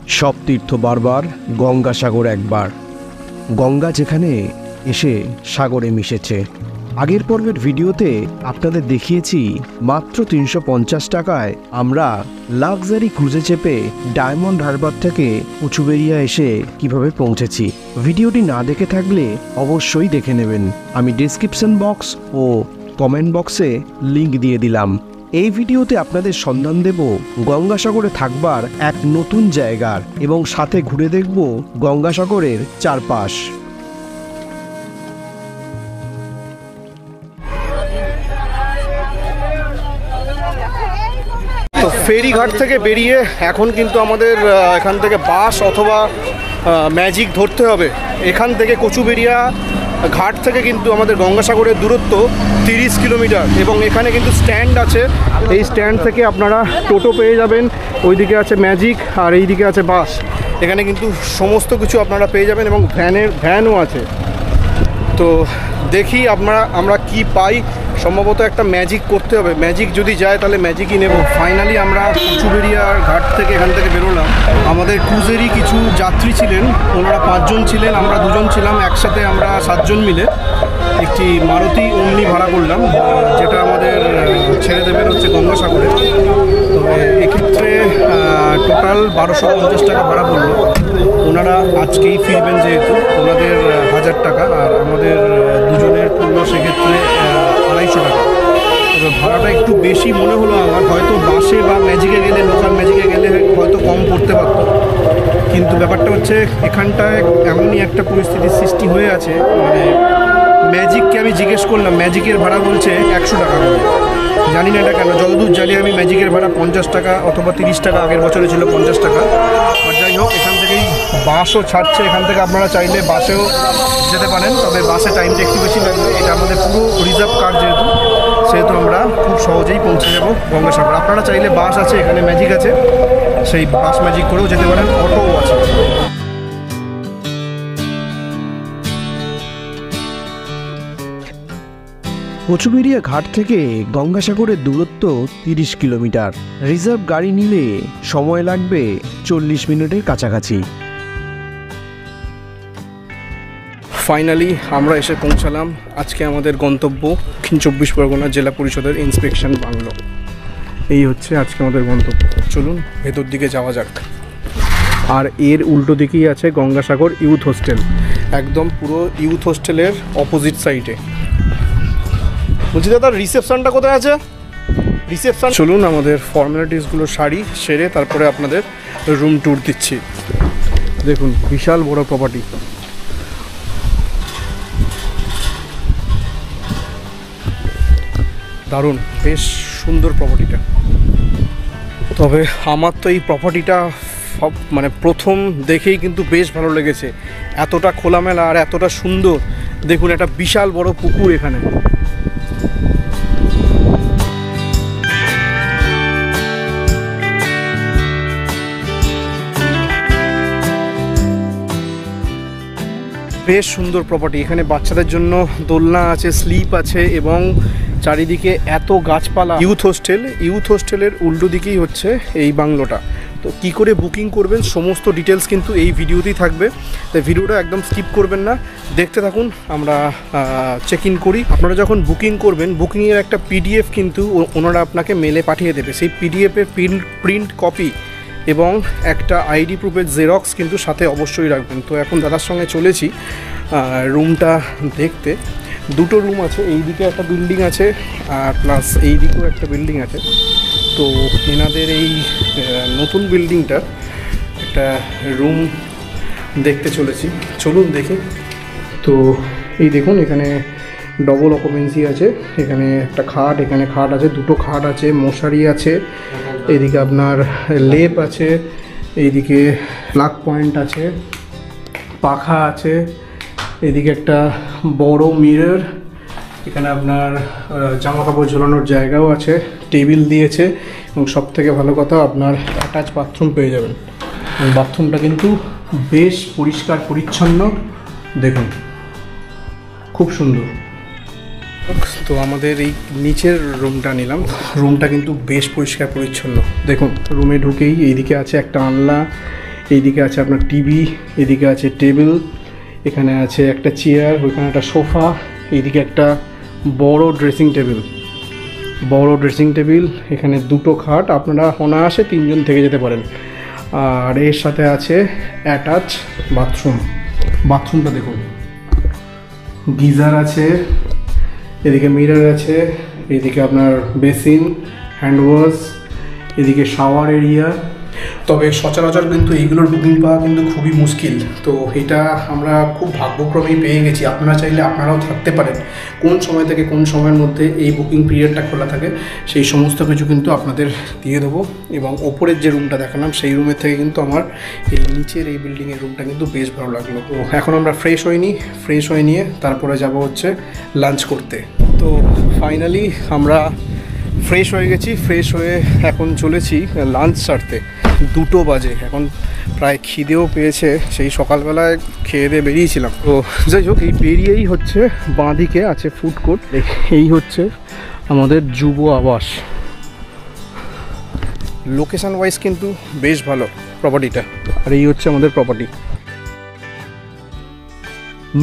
সব তীর্থ বারবার, গঙ্গাসাগর একবার। গঙ্গা যেখানে এসে সাগরে মিশেছে। আগের পর্বের ভিডিওতে আপনাদের দেখিয়েছি মাত্র 350 টাকায় আমরা লাক্সারি ক্রুজে চেপে ডায়মন্ড হারবার থেকে কচুবেড়িয়া এসে কিভাবে পৌঁছেছি। ভিডিওটি না দেখে থাকলে অবশ্যই দেখে নেবেন। আমি ডেসক্রিপশন বক্স ও কমেন্ট বক্সে লিংক দিয়ে দিলাম। এই ভিডিওতে আপনাদের সন্ধান দেব গঙ্গাসাগরে থাকবার এক নতুন জায়গার এবং সাথে ঘুরে দেখব গঙ্গাসাগরের চারপাশ। তো ফেরিঘাট থেকে বেরিয়ে এখন কিন্তু আমাদের এখান থেকে বাস অথবা ম্যাজিক ধরতে হবে। এখান থেকে কচুবেড়িয়া ঘাট থেকে কিন্তু আমাদের গঙ্গাসাগরের দূরত্ব 30 কিলোমিটার এবং এখানে কিন্তু স্ট্যান্ড আছে। এই স্ট্যান্ড থেকে আপনারা টোটো পেয়ে যাবেন, ওইদিকে আছে ম্যাজিক আর এইদিকে আছে বাস। এখানে কিন্তু সমস্ত কিছু আপনারা পেয়ে যাবেন এবং ভ্যানও আছে। তো দেখি আমরা কি পাই। সম্ভবত একটা ম্যাজিক করতে হবে, ম্যাজিক যদি যায় তাহলে ম্যাজিকই নেব। ফাইনালি আমরা কচুবেড়িয়ার ঘাট থেকে এখান থেকে বেরোলাম। আমাদের ক্রুজেরই কিছু যাত্রী ছিলেন, ওনারা 5 জন ছিলেন, আমরা 2 জন ছিলাম। একসাথে আমরা 7 জন মিলে একটি মারুতি ওমনি ভাড়া করলাম, যেটা আমাদের ছেড়ে দেবেন হচ্ছে গঙ্গাসাগরে। তো এক্ষেত্রে টোটাল 1250 টাকা ভাড়া পড়লো। ওনারা আজকেই ফিরবেন, যেহেতু ওনাদের 1000 টাকা আর আমাদের দুজনের পড়লো সেক্ষেত্রে 250 টাকা। তবে ভাড়াটা একটু বেশি মনে হলো আমার। হয়তো বাসে বা ম্যাজিকে গেলে, লোকাল ম্যাজিকে গেলে হয়তো কম পড়তে পারতো, কিন্তু ব্যাপারটা হচ্ছে এখানটায় এমনই একটা পরিস্থিতির সৃষ্টি হয়ে আছে। মানে ম্যাজিককে আমি জিজ্ঞেস করলাম, ম্যাজিকের ভাড়া বলছে 100 টাকা করে। জানি না এটা কেন। যতদূর জানি আমি ম্যাজিকের ভাড়া 50 টাকা অথবা 30 টাকা, আগের বছরে ছিল 50 টাকা। আর যাই হোক, এখান থেকেই বাসও ছাড়ছে। এখান থেকে আপনারা চাইলে বাসেও যেতে পারেন, তবে বাসে টাইমটা একটু বেশি লাগবে। এটা আমাদের পুরো রিজার্ভ কার সেহেতু আমরা খুব সহজেই পৌঁছে যাব গঙ্গাসাগর। আপনারা চাইলে বাস আছে, এখানে ম্যাজিক আছে, সেই বাস ম্যাজিক করেও যেতে পারেন, অটোও আছে। কচুবেড়িয়া ঘাট থেকে গঙ্গাসাগরের দূরত্ব 30 কিলোমিটার। রিজার্ভ গাড়ি নিলে সময় লাগবে 40 মিনিটের কাছাকাছি। ফাইনালি আমরা এসে পৌঁছালাম আজকে আমাদের গন্তব্য দক্ষিণ 24 পরগনা জেলা পরিষদের ইন্সপেকশন বাংলো। এই হচ্ছে আজকে আমাদের গন্তব্য। চলুন ভেতর দিকে যাওয়া যাক। আর এর উল্টো দিকেই আছে গঙ্গাসাগর ইউথ হোস্টেল, একদম পুরো ইউথ হোস্টেলের অপোজিট সাইডে। বলছি দাদা, রিসেপশনটা কোথায় আছে? রিসেপশন। চলুন আমাদের ফর্মালিটিসগুলো সেরে তারপরে আপনাদের রুম ট্যুর দিচ্ছি। দেখুন, বিশাল বড় প্রপার্টি। দারুণ, বেশ সুন্দর প্রপার্টিটা। তবে আমার তো এই প্রপার্টিটা প্রথম দেখেই কিন্তু বেশ ভালো লেগেছে। এতটা খোলামেলা আর এতটা সুন্দর। দেখুন, একটা বিশাল বড় পুকুর এখানে। বেশ সুন্দর প্রপার্টি। এখানে বাচ্চাদের জন্য দোলনা আছে, স্লিপ আছে এবং চারিদিকে এত গাছপালা। ইউথ হোস্টেলের উল্টো দিকেই হচ্ছে এই বাংলোটা। তো কি করে বুকিং করবেন সমস্ত ডিটেলস কিন্তু এই ভিডিওতেই থাকবে, তাই ভিডিওটা একদম স্কিপ করবেন না, দেখতে থাকুন। আমরা চেক ইন করি। আপনারা যখন বুকিং করবেন, বুকিংয়ের একটা পিডিএফ কিন্তু ওনারা আপনাকে মেলে পাঠিয়ে দেবে। সেই পিডিএফের প্রিন্ট কপি এবং একটা আইডি প্রুফের জেরক্স কিন্তু সাথে অবশ্যই রাখবেন। তো এখন দাদার সঙ্গে চলেছি রুমটা দেখতে। 2টো রুম আছে, এই দিকে একটা বিল্ডিং আছে আর প্লাস এই দিকেও একটা বিল্ডিং আছে। তো এনাদের এই নতুন বিল্ডিংটার একটা রুম দেখতে চলেছি, চলুন দেখি। তো এই দেখুন, এখানে ডবল অকুপেন্সি আছে। এখানে একটা খাট, এখানে খাট আছে, 2টো খাট আছে, মশারি আছে, এইদিকে আপনার লেপ আছে, এইদিকে প্লাগ পয়েন্ট আছে, পাখা আছে, এদিকে একটা বড় মিরর, এখানে আপনার জামা কাপড় ঝোলানোর জায়গাও আছে, টেবিল দিয়েছে এবং সবথেকে ভালো কথা আপনার অ্যাটাচ বাথরুম পেয়ে যাবেন। বাথরুমটা কিন্তু বেশ পরিষ্কার পরিচ্ছন্ন, দেখুন খুব সুন্দর। তো আমাদের এই নিচের রুমটা নিলাম। রুমটা কিন্তু বেশ পরিষ্কার পরিচ্ছন্ন। দেখুন, রুমে ঢুকেই এইদিকে আছে একটা আনলা, এইদিকে আছে আপনার টিভি, এদিকে আছে টেবিল, এখানে আছে একটা চেয়ার, ওইখানে একটা সোফা, এইদিকে একটা বড় ড্রেসিং টেবিল, এখানে দুটো খাট, আপনারা অনায়াসে 3 জন থেকে যেতে পারেন। আর এর সাথে আছে অ্যাটাচ বাথরুমটা দেখুন, গিজার আছে, এদিকে মিরর আছে, এদিকে আপনার বেসিন, হ্যান্ড ওয়াশ, এদিকে শাওয়ার এরিয়া। তবে সচরাচর কিন্তু এইগুলোর বুকিং পাওয়া কিন্তু খুবই মুশকিল, তো এটা আমরা খুব ভাগ্যক্রমেই পেয়ে গেছি। আপনারা চাইলে আপনারাও থাকতে পারেন। কোন সময় থেকে কোন সময়ের মধ্যে এই বুকিং পিরিয়ডটা খোলা থাকে সেই সমস্ত কিছু কিন্তু আপনাদের দিয়ে দেবো। এবং ওপরের যে রুমটা দেখালাম সেই রুমের থেকে কিন্তু আমার এই নিচের এই বিল্ডিংয়ের রুমটা কিন্তু বেশ ভালো লাগলো। তো এখন আমরা ফ্রেশ হয়ে নিয়ে তারপরে যাব হচ্ছে লাঞ্চ করতে। তো ফাইনালি আমরা ফ্রেশ হয়ে গেছি, ফ্রেশ হয়ে এখন চলেছি লাঞ্চ সারতে। 2টো বাজে, এখন প্রায় খিদেও পেয়েছে, সেই সকালবেলায় খেয়ে দিয়ে বেরিয়েছিলাম। তো যাই হোক, এই বেরিয়েই হচ্ছে বাঁদিকে আছে ফুড কোর্ট, এই হচ্ছে আমাদের যুব আবাস। লোকেশন ওয়াইজ কিন্তু বেশ ভালো প্রপার্টিটা, আর এই হচ্ছে আমাদের প্রপার্টি।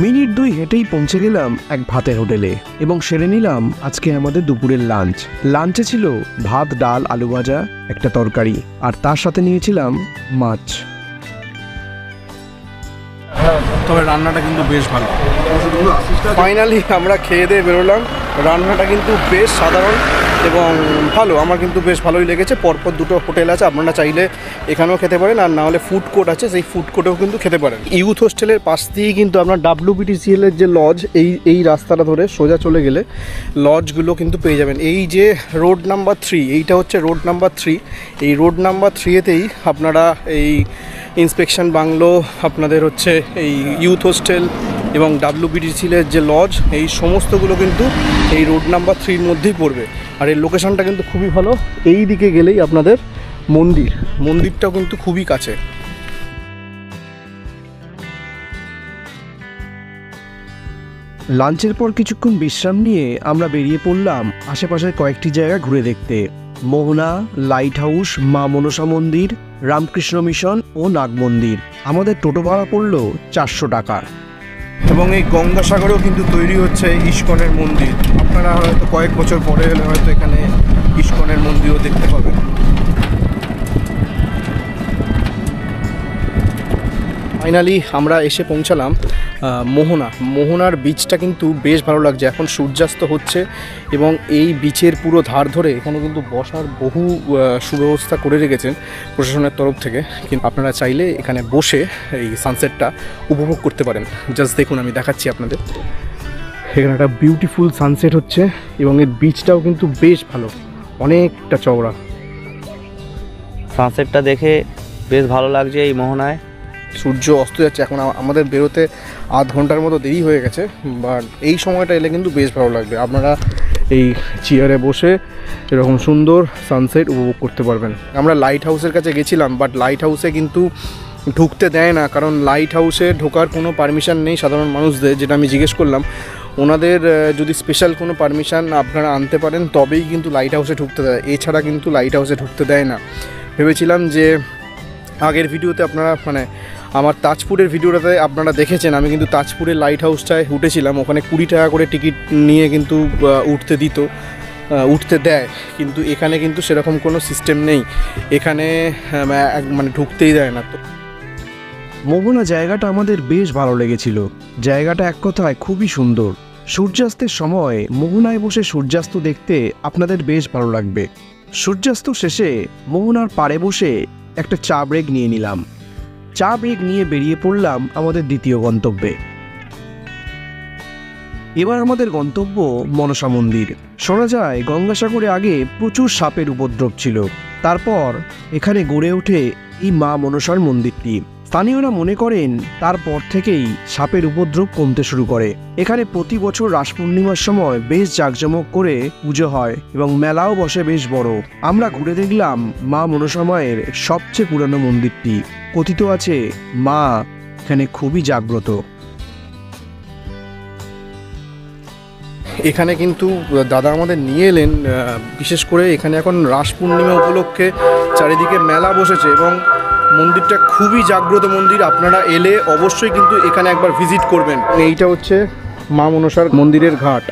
মিনিট 2 হেঁটেই পৌঁছে গেলাম এক ভাতের হোটেলে এবং সেরে নিলাম আজকে আমাদের দুপুরের লাঞ্চ। লাঞ্চে ছিল ভাত, ডাল, আলু ভাজা, একটা তরকারি, আর তার সাথে নিয়েছিলাম মাছ। তবে রান্নাটা কিন্তু বেশ ভালো। ফাইনালি আমরা খেয়ে দিয়ে বেরোলাম। রান্নাটা কিন্তু বেশ সাধারণ এবং ভালো, আমার কিন্তু বেশ ভালোই লেগেছে। পরপর 2টো হোটেল আছে, আপনারা চাইলে এখানেও খেতে পারেন, আর না হলে ফুড কোর্ট আছে, সেই ফুড কোর্টেও কিন্তু খেতে পারেন। ইউথ হোস্টেলের পাশ দিয়েই কিন্তু আপনার WBTCL এর যে লজ, এই রাস্তাটা ধরে সোজা চলে গেলে লজগুলো কিন্তু পেয়ে যাবেন। এই যে রোড নাম্বার 3, এইটা হচ্ছে রোড নাম্বার 3। এই রোড নাম্বার 3-তেই আপনারা এই ইন্সপেকশন বাংলো, আপনাদের হচ্ছে এই ইউথ হোস্টেল এবং WBTCL এর যে লজ, এই সমস্তগুলো কিন্তু এই রোড নাম্বার 3-র মধ্যেই পড়বে। আর এর লোকেশনটা কিন্তু খুবই ভালো। এই দিকে গেলেই আপনাদের মন্দিরটাও কিন্তু খুবই কাছে। লাঞ্চের পর কিছুক্ষণ বিশ্রাম নিয়ে আমরা বেরিয়ে পড়লাম আশেপাশের কয়েকটি জায়গা ঘুরে দেখতে। মোহনা, লাইট হাউস, মা মনসা মন্দির, রামকৃষ্ণ মিশন ও নাগ মন্দির। আমাদের টোটো ভাড়া পড়ল 400 টাকা। এবং এই গঙ্গাসাগরেও কিন্তু তৈরি হচ্ছে ইস্কনের মন্দির। আপনারা হয়তো কয়েক বছর পরে এলে হয়তো এখানে ইস্কনের মন্দিরও দেখতে পাবেন। ফাইনালি আমরা এসে পৌঁছালাম মোহনার বিচটা কিন্তু বেশ ভালো লাগছে। এখন সূর্যাস্ত হচ্ছে এবং এই বিচের পুরো ধার ধরে এখানে কিন্তু বসার বহু সুব্যবস্থা করে রেখেছেন প্রশাসনের তরফ থেকে। কিন্তু আপনারা চাইলে এখানে বসে এই সানসেটটা উপভোগ করতে পারেন। জাস্ট দেখুন, আমি দেখাচ্ছি আপনাদের। এখানে একটা বিউটিফুল সানসেট হচ্ছে এবং এর বিচটাও কিন্তু বেশ ভালো, অনেকটা চওড়া। সানসেটটা দেখে বেশ ভালো লাগছে এই মোহনায়। সূর্য অস্ত যাচ্ছে, এখন আমাদের বেরোতে আধ ঘন্টার মতো দেরি হয়ে গেছে, বাট এই সময়টা এলে কিন্তু বেশ ভালো লাগবে। আপনারা এই চেয়ারে বসে এরকম সুন্দর সানসেট উপভোগ করতে পারবেন। আমরা লাইট হাউসের কাছে গেছিলাম, বাট লাইট হাউসে কিন্তু ঢুকতে দেয় না, কারণ লাইট হাউসে ঢোকার কোনো পারমিশন নেই সাধারণ মানুষদের। যেটা আমি জিজ্ঞেস করলাম, ওনাদের যদি স্পেশাল কোনো পারমিশন আপনারা আনতে পারেন তবেই কিন্তু লাইট হাউসে ঢুকতে দেয়, এছাড়া কিন্তু লাইট হাউসে ঢুকতে দেয় না। ভেবেছিলাম যে আগের ভিডিওতে আপনারা আমার তাজপুরের ভিডিওটাতে আপনারা দেখেছেন, আমি কিন্তু তাজপুরের লাইট হাউসটায় উঠেছিলাম। ওখানে 20 টাকা করে টিকিট নিয়ে কিন্তু উঠতে দেয়, কিন্তু এখানে কিন্তু সেরকম কোনো সিস্টেম নেই, এখানে ঢুকতেই দেয় না। তো মোহনা জায়গাটা আমাদের বেশ ভালো লেগেছিল। জায়গাটা এক কথায় খুবই সুন্দর। সূর্যাস্তের সময় মোহনায় বসে সূর্যাস্ত দেখতে আপনাদের বেশ ভালো লাগবে। সূর্যাস্ত শেষে মোহনার পাড়ে বসে একটা চা ব্রেক নিয়ে নিলাম। চা ব্রেক নিয়ে বেরিয়ে পড়লাম আমাদের দ্বিতীয় গন্তব্যে। এবার আমাদের গন্তব্য মনসা মন্দির। শোনা যায় গঙ্গাসাগরে আগে প্রচুর সাপের উপদ্রব ছিল, তারপর এখানে গড়ে ওঠে এই মা মনসার মন্দিরটি। স্থানীয়রা মনে করেন তারপর থেকেই সাপের উপদ্রব কমতে শুরু করে। এখানে প্রতি বছর রাস পূর্ণিমার সময় বেশ জাঁকজমক করে পুজো হয় এবং মেলাও বসে বেশ বড়। আমরা ঘুরে দেখলাম মা মনসা মায়ের সবচেয়ে পুরানো মন্দিরটি। কথিত আছে মা এখানে খুবই জাগ্রত। এখানে কিন্তু দাদা আমাদের নিয়ে এলেন, বিশেষ করে এখানে এখন রাস পূর্ণিমা উপলক্ষে চারিদিকে মেলা বসেছে এবং মন্দিরটা খুবই জাগ্রত মন্দির, আপনারা এলে অবশ্যই কিন্তু এখানে একবার ভিজিট করবেন। এইটা হচ্ছে মা মনসার মন্দিরের ঘাট।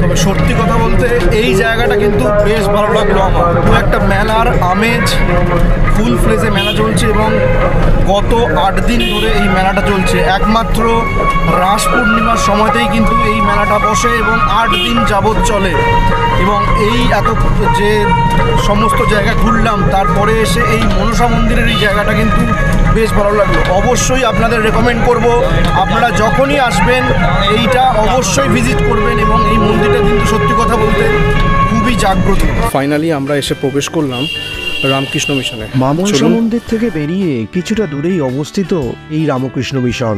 তবে সত্যি কথা বলতে এই জায়গাটা কিন্তু বেশ ভালো লাগলো আমার। একটা মেলার আমেজ, ফুল ফ্লেজে মেলা চলছে এবং গত 8 দিন ধরে এই মেলাটা চলছে। একমাত্র রাস পূর্ণিমার সময়তেই কিন্তু এই মেলাটা বসে এবং 8 দিন যাবৎ চলে। এবং এই এত যে সমস্ত জায়গা ঘুরলাম, তারপরে এসে এই মনসা মন্দিরের এই জায়গাটা কিন্তু বেশ ভালো লাগলো। অবশ্যই আপনাদের রেকমেন্ড করব, আপনারা যখনই আসবেন এইটা অবশ্যই ভিজিট করবেন। এবং এই মন্দিরটা কিন্তু সত্যি কথা বলতে খুবই জাগ্রত। ফাইনালি আমরা এসে প্রবেশ করলাম রামকৃষ্ণ মিশনে। মা মনসা মন্দির থেকে বেরিয়ে কিছুটা দূরেই অবস্থিত এই রামকৃষ্ণ মিশন।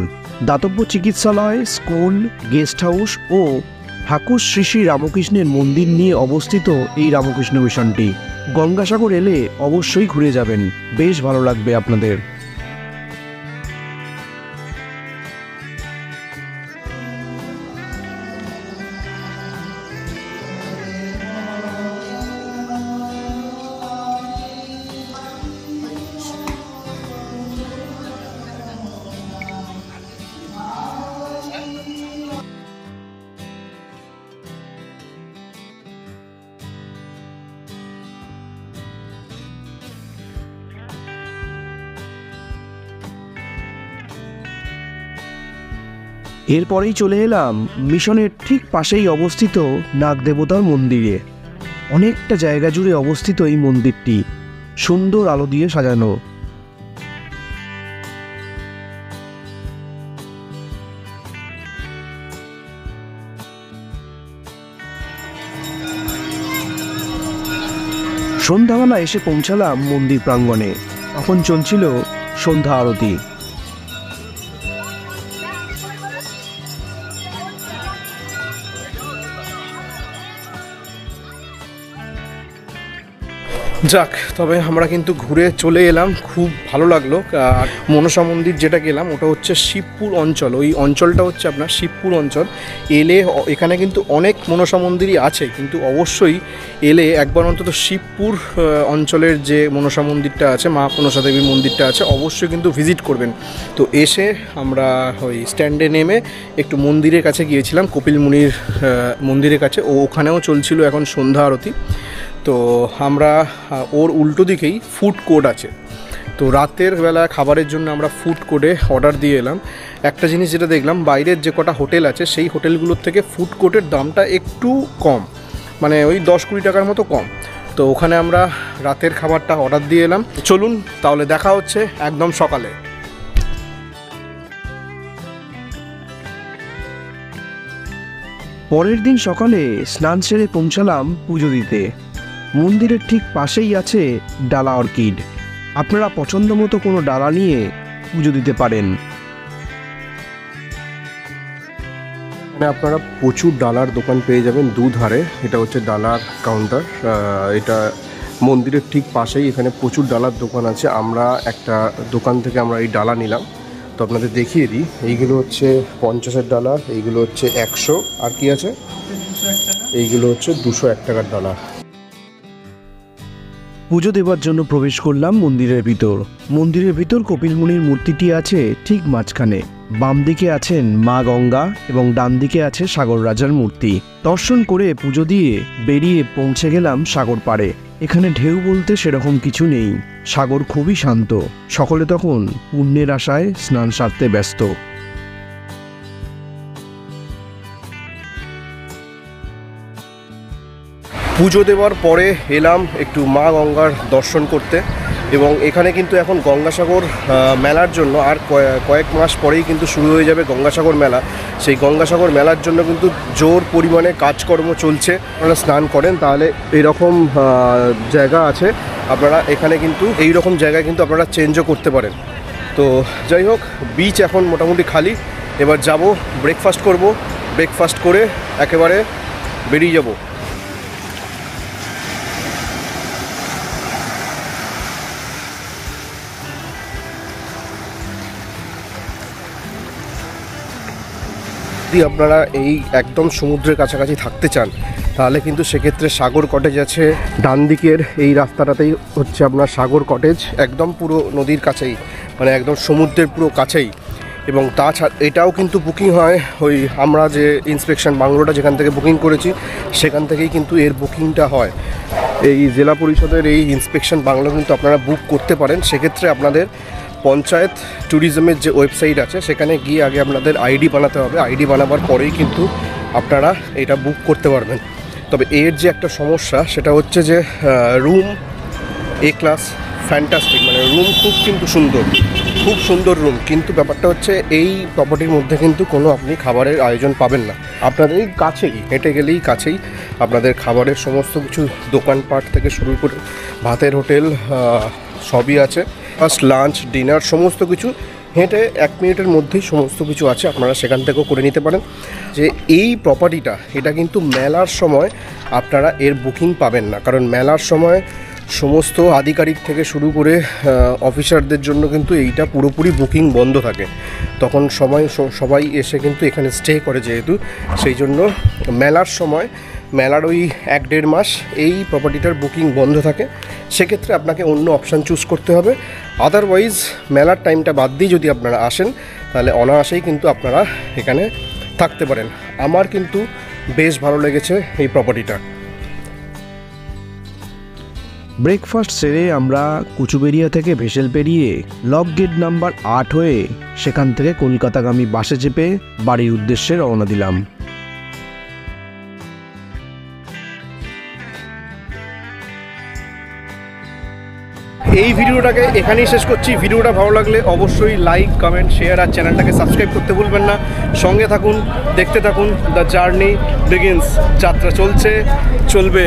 দাতব্য চিকিৎসালয়, স্কুল, গেস্ট হাউস ও ঠাকুর শ্রী শ্রী রামকৃষ্ণের মন্দির নিয়ে অবস্থিত এই রামকৃষ্ণ মিশনটি। গঙ্গাসাগর এলে অবশ্যই ঘুরে যাবেন, বেশ ভালো লাগবে আপনাদের। এরপরেই চলে এলাম মিশনের ঠিক পাশেই অবস্থিত নাগদেবতার মন্দিরে। অনেকটা জায়গা জুড়ে অবস্থিত এই মন্দিরটি, সুন্দর আলো দিয়ে সাজানো। সন্ধ্যাবেলা এসে পৌঁছালাম মন্দির প্রাঙ্গণে। তখন চলছিল সন্ধ্যা আরতি। যাক, তবে আমরা কিন্তু ঘুরে চলে এলাম, খুব ভালো লাগলো। আর মনসা মন্দির যেটা গেলাম ওটা হচ্ছে শিবপুর অঞ্চল। ওই অঞ্চলটা হচ্ছে আপনার শিবপুর অঞ্চল। এলে এখানে কিন্তু অনেক মনসা মন্দিরই আছে, কিন্তু অবশ্যই এলে একবার অন্তত শিবপুর অঞ্চলের যে মনসা মন্দিরটা আছে, মা মনসা দেবীর মন্দিরটা আছে, অবশ্যই কিন্তু ভিজিট করবেন। তো এসে আমরা ওই স্ট্যান্ডে নেমে একটু মন্দিরের কাছে গিয়েছিলাম, কপিল মুনির মন্দিরের কাছে। ওখানেও চলছিল এখন সন্ধ্যা আরতি। তো আমরা ওর উল্টো দিকেই ফুড কোর্ট আছে, তো রাতের বেলা খাবারের জন্য আমরা ফুড কোর্টে অর্ডার দিয়ে এলাম। একটা জিনিস যেটা দেখলাম, বাইরের যে কটা হোটেল আছে সেই হোটেলগুলোর থেকে ফুড কোর্টের দামটা একটু কম, মানে ওই 10-20 টাকার মতো কম। তো ওখানে আমরা রাতের খাবারটা অর্ডার দিয়ে এলাম। চলুন তাহলে দেখা হচ্ছে একদম সকালে। পরের দিন সকালে স্নান সেরে পৌঁছালাম পুজো দিতে। মন্দিরের ঠিক পাশেই আছে ডালা অর্কিড। আপনারা পছন্দ মতো কোনো ডালা নিয়ে পুজো দিতে পারেন। আপনারা প্রচুর ডালার দোকান পেয়ে যাবেন দুধারে। এটা হচ্ছে ডালার কাউন্টার। এটা মন্দিরের ঠিক পাশেই, এখানে প্রচুর ডালার দোকান আছে। আমরা একটা দোকান থেকে আমরা এই ডালা নিলাম, তো আপনাদের দেখিয়ে দিই। এইগুলো হচ্ছে 50-এর ডালা, এইগুলো হচ্ছে 100, আর কি আছে এইগুলো হচ্ছে 201 টাকার ডালা। পুজো দেওয়ার জন্য প্রবেশ করলাম মন্দিরের ভিতর। মন্দিরের ভিতর কপিল মুনির মূর্তিটি আছে ঠিক মাঝখানে। বাম দিকে আছেন মা গঙ্গা এবং ডান দিকে আছে সাগর রাজার মূর্তি। দর্শন করে পুজো দিয়ে বেরিয়ে পৌঁছে গেলাম সাগর পাড়ে। এখানে ঢেউ বলতে সেরকম কিছু নেই, সাগর খুবই শান্ত। সকলে তখন পুণ্যের আশায় স্নান সারতে ব্যস্ত। পুজো দেওয়ার পরে এলাম একটু মা গঙ্গার দর্শন করতে। এবং এখানে কিন্তু এখন গঙ্গাসাগর মেলার জন্য আর কয়েক মাস পরেই কিন্তু শুরু হয়ে যাবে গঙ্গাসাগর মেলা। সেই গঙ্গাসাগর মেলার জন্য কিন্তু জোর পরিমাণে কাজকর্ম চলছে। আপনারা স্নান করেন তাহলে এইরকম জায়গা আছে, আপনারা এখানে কিন্তু এই রকম জায়গায় কিন্তু আপনারা চেঞ্জও করতে পারেন। তো যাই হোক, বিচ এখন মোটামুটি খালি। এবার যাব, ব্রেকফাস্ট করব, ব্রেকফাস্ট করে একেবারে বেরিয়ে যাব। যদি আপনারা এই একদম সমুদ্রের কাছাকাছি থাকতে চান তাহলে কিন্তু সেক্ষেত্রে সাগর কটেজ আছে। ডান দিকের এই রাস্তাটাতেই হচ্ছে আপনার সাগর কটেজ, একদম পুরো নদীর কাছেই, মানে একদম সমুদ্রের পুরো কাছেই। এবং তাছাড়া এটাও কিন্তু বুকিং হয় ওই আমরা যে ইন্সপেকশন বাংলোটা যেখান থেকে বুকিং করেছি সেখান থেকেই কিন্তু এর বুকিংটা হয়। এই জেলা পরিষদের এই ইন্সপেকশন বাংলো কিন্তু আপনারা বুক করতে পারেন। সেক্ষেত্রে আপনাদের পঞ্চায়েত ট্যুরিজমের যে ওয়েবসাইট আছে সেখানে গিয়ে আগে আপনাদের আইডি বানাতে হবে। আইডি বানাবার পরেই কিন্তু আপনারা এটা বুক করতে পারবেন। তবে এর যে একটা সমস্যা সেটা হচ্ছে যে রুম এ ক্লাস, ফ্যান্টাস্টিক, মানে রুম খুব কিন্তু সুন্দর, খুব সুন্দর রুম। কিন্তু ব্যাপারটা হচ্ছে এই প্রপার্টির মধ্যে কিন্তু কোনো আপনি খাবারের আয়োজন পাবেন না। আপনাদের এই কাছেই, হেঁটে গেলেই কাছেই আপনাদের খাবারের সমস্ত কিছু দোকানপাট থেকে শুরু করে ভাতের হোটেল সবই আছে। ফার্স্ট লাঞ্চ, ডিনার সমস্ত কিছু হেঁটে 1 মিনিটের মধ্যেই সমস্ত কিছু আছে, আপনারা সেখান থেকেও করে নিতে পারেন। যে এই প্রপার্টিটা এটা কিন্তু মেলার সময় আপনারা এর বুকিং পাবেন না, কারণ মেলার সময় সমস্ত আধিকারিক থেকে শুরু করে অফিসারদের জন্য কিন্তু এইটা পুরোপুরি বুকিং বন্ধ থাকে। তখন সবাই এসে কিন্তু এখানে স্টে করে, যেহেতু সেই জন্য মেলার সময়, মেলার ওই 1-1.5 মাস এই প্রপার্টিটার বুকিং বন্ধ থাকে। সেক্ষেত্রে আপনাকে অন্য অপশান চুজ করতে হবে। আদারওয়াইজ মেলার টাইমটা বাদ দিয়ে যদি আপনারা আসেন তাহলে অনায়াসেই কিন্তু আপনারা এখানে থাকতে পারেন। আমার কিন্তু বেশ ভালো লেগেছে এই প্রপার্টিটা। ব্রেকফাস্ট সেরে আমরা কুচুবেড়িয়া থেকে ভেসেল পেরিয়ে লক গেট নাম্বার 8 হয়ে সেখান থেকে কলকাতাগামী বাসে চেপে বাড়ির উদ্দেশ্যে রওনা দিলাম। এই ভিডিওটাকে এখানেই শেষ করছি। ভিডিওটা ভালো লাগলে অবশ্যই লাইক, কমেন্ট, শেয়ার আর চ্যানেলটাকে সাবস্ক্রাইব করতে ভুলবেন না। সঙ্গে থাকুন, দেখতে থাকুন। The journey begins. যাত্রা চলছে, চলবে।